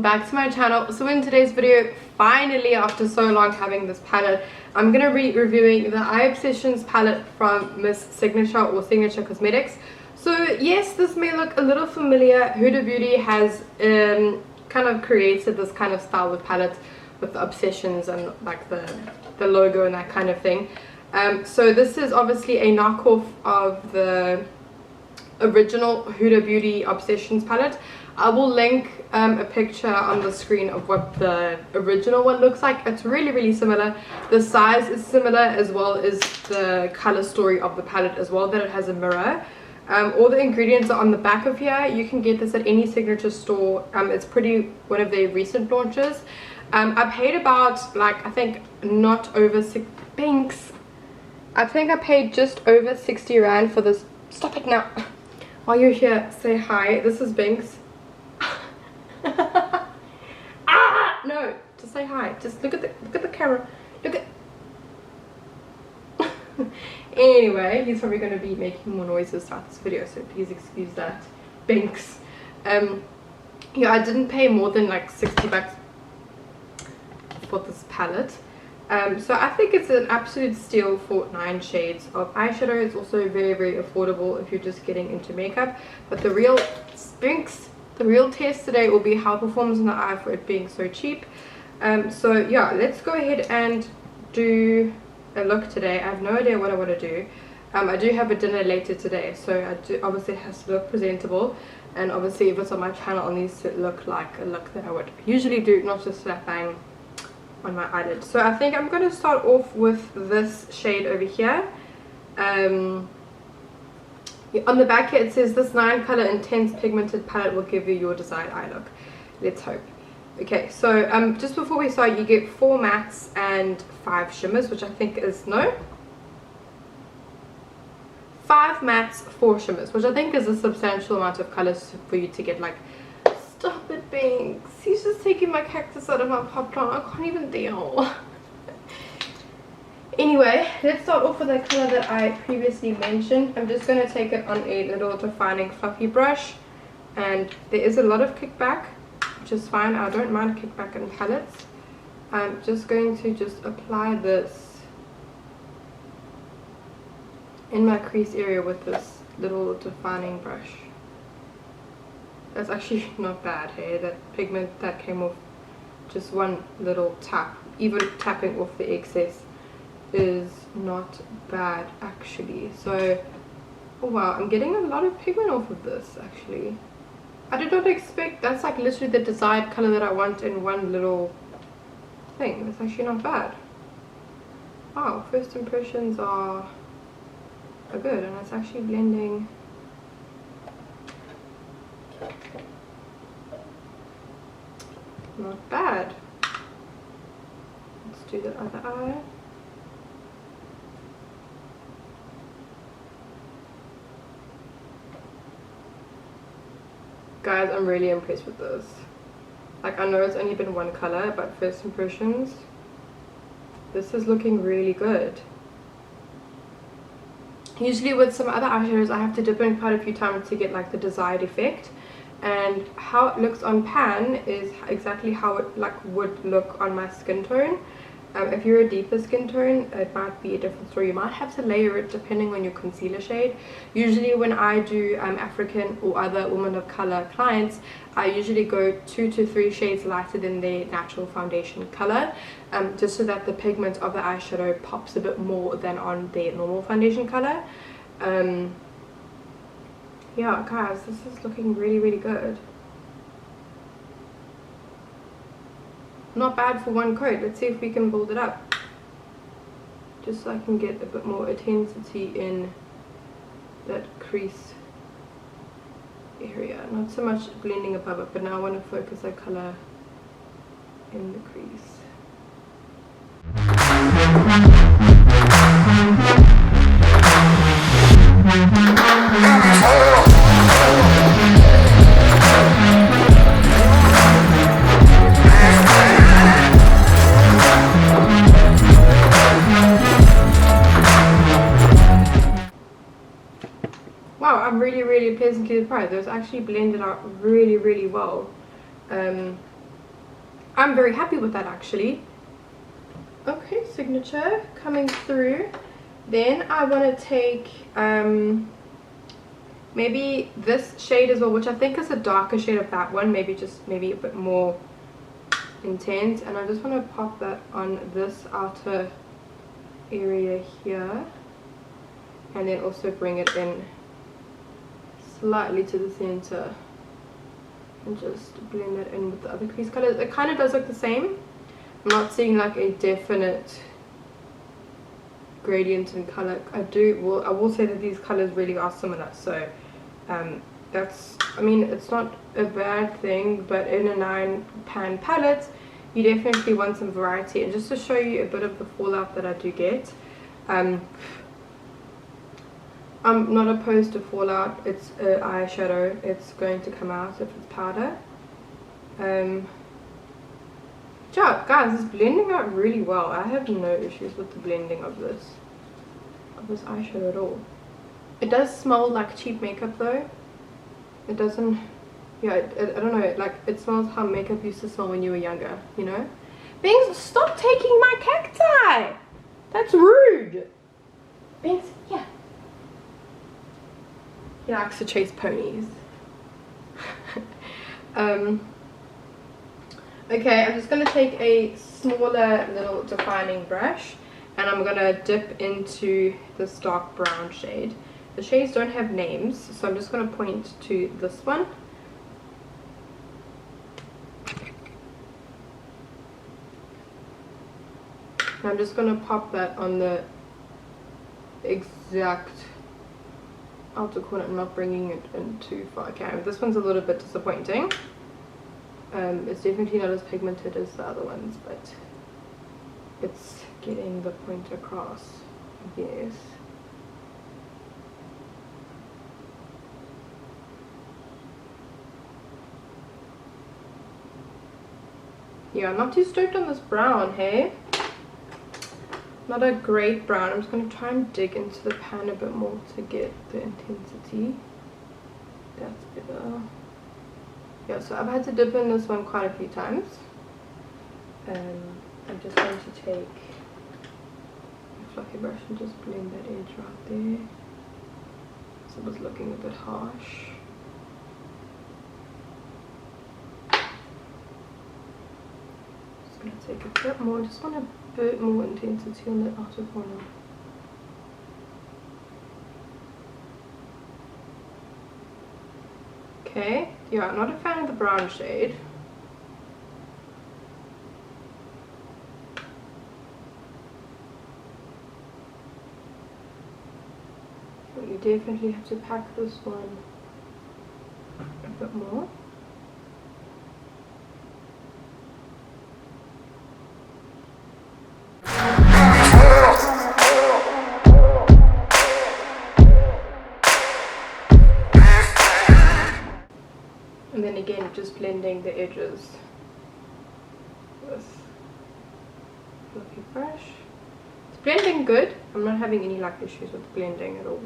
welcome back to my channel. So in today's video, finally after so long having this palette, I'm going to be reviewing the Eye Obsessions palette from Miss Signature or Signature Cosmetics. So yes, this may look a little familiar. Huda Beauty has kind of created this kind of style with palettes with the Obsessions and like the logo and that kind of thing. So this is obviously a knockoff of the original Huda Beauty Obsessions palette. I will link a picture on the screen of what the original one looks like. It's really similar. The size is similar, as well as the color story of the palette as well, that it has a mirror. All the ingredients are on the back of here. You can get this at any Signature store. It's one of their recent launches. I paid about, like, I think not over Binks. I think I paid just over 60 Rand for this. Stop it now. While you're here, say hi. This is Binks. No, just say hi. Just look at the camera. Look at. Anyway, he's probably going to be making more noises throughout this video, so please excuse that, Binks. Yeah, I didn't pay more than like 60 bucks for this palette. So I think it's an absolute steal for 9 shades of eyeshadow. It's also very affordable if you're just getting into makeup. But the real test today will be how it performs in the eye for it being so cheap. So yeah, let's go ahead and do a look today. I have no idea what I want to do. I do have a dinner later today, so obviously it has to look presentable, and obviously if it's on my channel it needs to look like a look that I would usually do, not just slap bang on my eyelid. So I think I'm going to start off with this shade over here. On the back here it says this 9 color intense pigmented palette will give you your desired eye look. Let's hope. Okay, so just before we start, you get 4 mattes and 5 shimmers, which I think is 5 mattes, 4 shimmers, which I think is a substantial amount of colors for you to get. Like, stop it, Binks. He's just taking my cactus out of my pop plant. I can't even deal. Anyway, let's start off with the color that I previously mentioned. I'm just going to take it on a little defining fluffy brush, and there is a lot of kickback, which is fine. I don't mind kickback in palettes. I'm just going to apply this in my crease area with this little defining brush. That's actually not bad, hey? That pigment that came off, just one little tap, even tapping off the excess, is not bad actually. So, oh wow, I'm getting a lot of pigment off of this actually. I did not expect. That's like literally the desired color that I want in one little thing. That's actually not bad. Wow, first impressions are good, and it's actually blending. Not bad. Let's do the other eye. Guys, I'm really impressed with this. Like, I know it's only been one color, but first impressions, this is looking really good. Usually with some other eyeshadows I have to dip in quite a few times to get like the desired effect, and how it looks on pan is exactly how it would look on my skin tone. If you're a deeper skin tone, it might be a different story. You might have to layer it depending on your concealer shade. Usually when I do African or other women of color clients, I usually go 2 to 3 shades lighter than their natural foundation color, just so that the pigment of the eyeshadow pops a bit more than on their normal foundation color. Yeah, guys, this is looking really good. Not bad for one coat. Let's see if we can build it up, just so I can get a bit more intensity in that crease area. Not so much blending above it, but now I want to focus that color in the crease. Wow, I'm really pleasantly surprised. It was actually blended out really well. I'm very happy with that actually. Okay, Signature coming through. Then I want to take maybe this shade as well, which I think is a darker shade of that one, maybe a bit more intense, and I just want to pop that on this outer area here, and then also bring it in slightly to the center and just blend it in with the other crease colors. It kind of does look the same. I'm not seeing like a definite gradient in color. I will say that these colors really are similar, so that's, I mean, it's not a bad thing, but in a 9-pan palette you definitely want some variety. And just to show you a bit of the fallout that I do get, I'm not opposed to fallout. It's an eyeshadow, it's going to come out if it's powder. Good job, guys. It's blending out really well. I have no issues with the blending of this eyeshadow at all. It does smell like cheap makeup though. It doesn't, yeah, I don't know, like it smells how makeup used to smell when you were younger, you know? Bangs, stop taking my cacti! That's rude! Bangs, yeah. He likes to chase ponies. Okay, I'm just going to take a smaller little defining brush and I'm going to dip into this dark brown shade. The shades don't have names, so I'm just going to point to this one. And I'm just going to pop that on the exact outer corner. I'm not bringing it in too far. Okay, this one's a little bit disappointing. It's definitely not as pigmented as the other ones, but it's getting the point across. Yes. Yeah, I'm not too stoked on this brown, hey? Not a great brown. I'm just going to try and dig into the pan a bit more to get the intensity. That's better. Yeah, so I've had to dip in this one quite a few times. I'm just going to take a fluffy brush and just blend that edge right there. So it was looking a bit harsh. Just going to take a bit more, just want a bit more intensity on the outer corner. Okay, yeah, I'm not a fan of the brown shade. But you definitely have to pack this one a bit more. And then again, just blending the edges with fluffy brush. It's blending good. I'm not having any like issues with blending at all.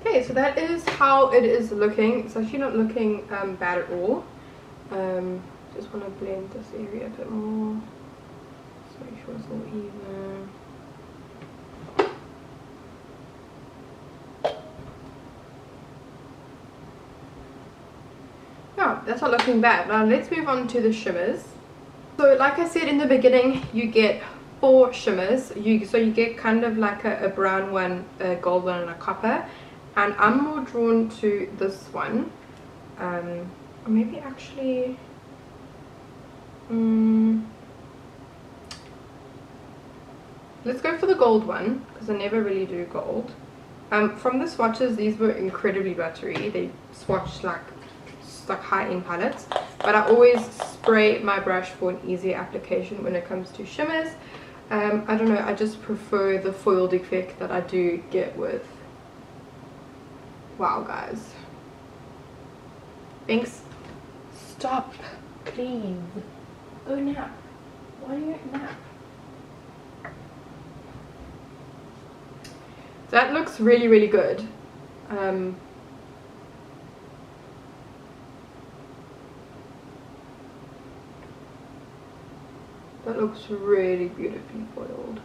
Okay, so that is how it is looking. It's actually not looking bad at all. Just want to blend this area a bit more. Just make sure it's all even. Yeah, that's not looking bad. Now let's move on to the shimmers. So like I said in the beginning, you get 4 shimmers. So you get kind of like a brown one, a gold one, and a copper. And I'm more drawn to this one. Or maybe actually... let's go for the gold one, because I never really do gold. From the swatches, these were incredibly buttery. They swatched like high-end palettes. But I always spray my brush for an easier application when it comes to shimmers. I don't know, I just prefer the foiled effect that I do get with... Wow, guys. Binks, stop, please. Oh, nap. Why do you nap? That looks really, really good. That looks really beautifully foiled.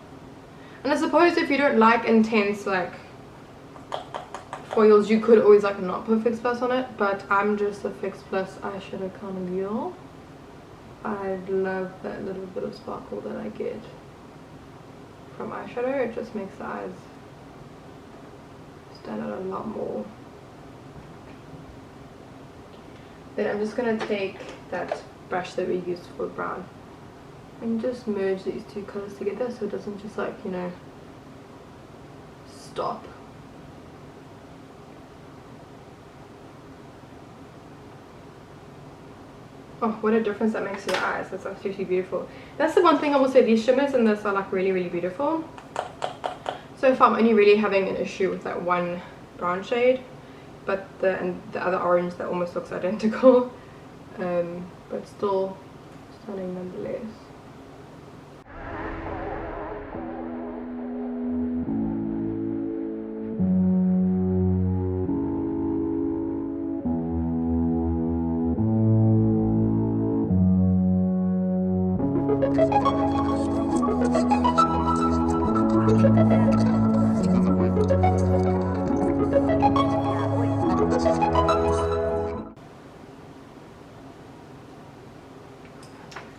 And I suppose if you don't like intense like foils, you could always like not put Fix Plus on it, but I'm just a Fix Plus eyeshadow kind of girl. I love that little bit of sparkle that I get from eyeshadow. It just makes the eyes stand out a lot more. Then I'm just going to take that brush that we used for brown and just merge these two colors together so it doesn't just like, you know, stop. Oh, what a difference that makes to your eyes. That's absolutely beautiful. That's the one thing I will say, these shimmers in this are like really, really beautiful. So far I'm only really having an issue with that one brown shade, but the other orange that almost looks identical, but still stunning nonetheless.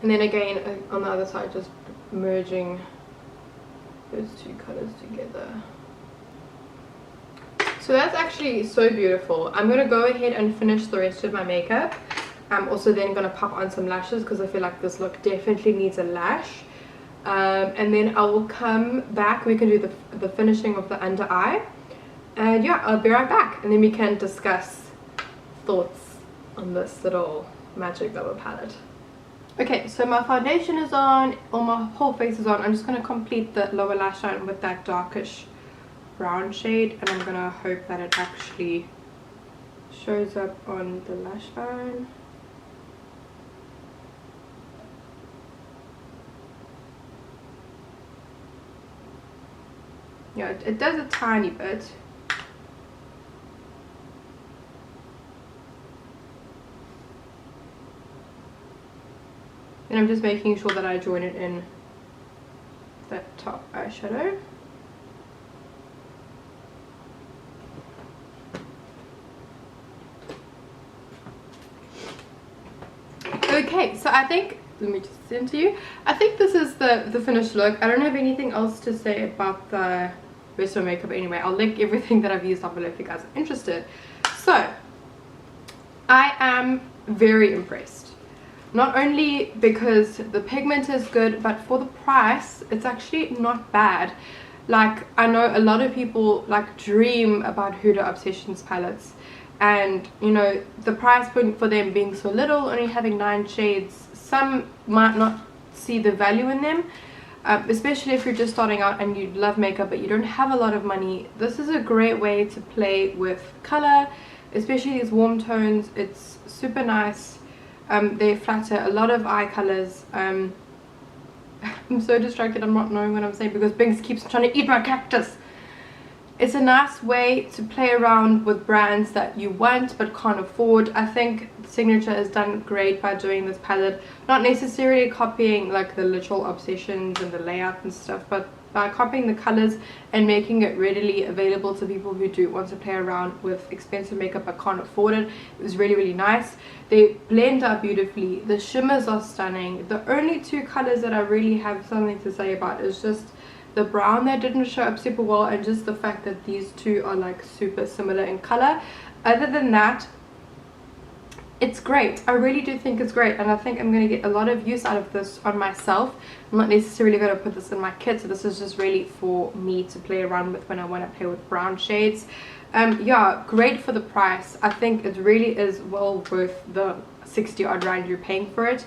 And then again on the other side, just merging those two colors together. So that's actually so beautiful. I'm going to go ahead and finish the rest of my makeup. I'm also then going to pop on some lashes because I feel like this look definitely needs a lash. And then I will come back. We can do the finishing of the under eye. And yeah, I'll be right back. And then we can discuss thoughts on this little magic double palette. Okay, so my foundation is on, or my whole face is on. I'm just going to complete the lower lash line with that darkish brown shade, and I'm going to hope that it actually shows up on the lash line. Yeah, it does a tiny bit. And I'm just making sure that I join it in that top eyeshadow. Okay, so I think, let me just send to you. I think this is the finished look. I don't have anything else to say about the rest of my makeup anyway. I'll link everything that I've used down below if you guys are interested. So, I am very impressed. Not only because the pigment is good, but for the price, it's actually not bad. Like, I know a lot of people like dream about Huda Obsessions palettes, and you know, the price point for them being so little, only having 9 shades, some might not see the value in them, especially if you're just starting out and you love makeup but you don't have a lot of money. This is a great way to play with color, especially these warm tones. It's super nice. They flatter a lot of eye colors. I'm so distracted, I'm not knowing what I'm saying because Binks keeps trying to eat my cactus. It's a nice way to play around with brands that you want but can't afford. I think Signature has done great by doing this palette, not necessarily copying like the literal Obsessions and the layout and stuff, but by copying the colors and making it readily available to people who do want to play around with expensive makeup but can't afford it. It was really, really nice. They blend up beautifully. The shimmers are stunning. The only 2 colors that I really have something to say about is just the brown that didn't show up super well, and just the fact that these 2 are like super similar in color. Other than that, it's great. I really do think it's great, and I think I'm going to get a lot of use out of this on myself. I'm not necessarily going to put this in my kit, so this is just really for me to play around with when I want to play with brown shades. Yeah, great for the price. I think it really is well worth the 60 odd rand you're paying for it.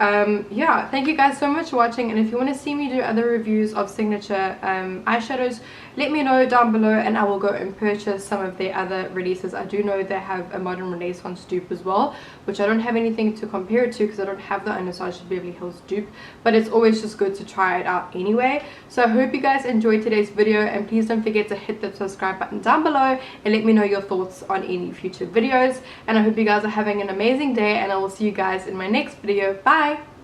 Yeah, thank you guys so much for watching, and if you want to see me do other reviews of Signature eyeshadows, let me know down below and I will go and purchase some of their other releases. I do know they have a Modern Renaissance dupe as well, which I don't have anything to compare it to because I don't have the Anastasia Beverly Hills dupe, but it's always just good to try it out anyway. So I hope you guys enjoyed today's video, and please don't forget to hit the subscribe button down below and let me know your thoughts on any future videos. And I hope you guys are having an amazing day, and I will see you guys in my next video. Bye!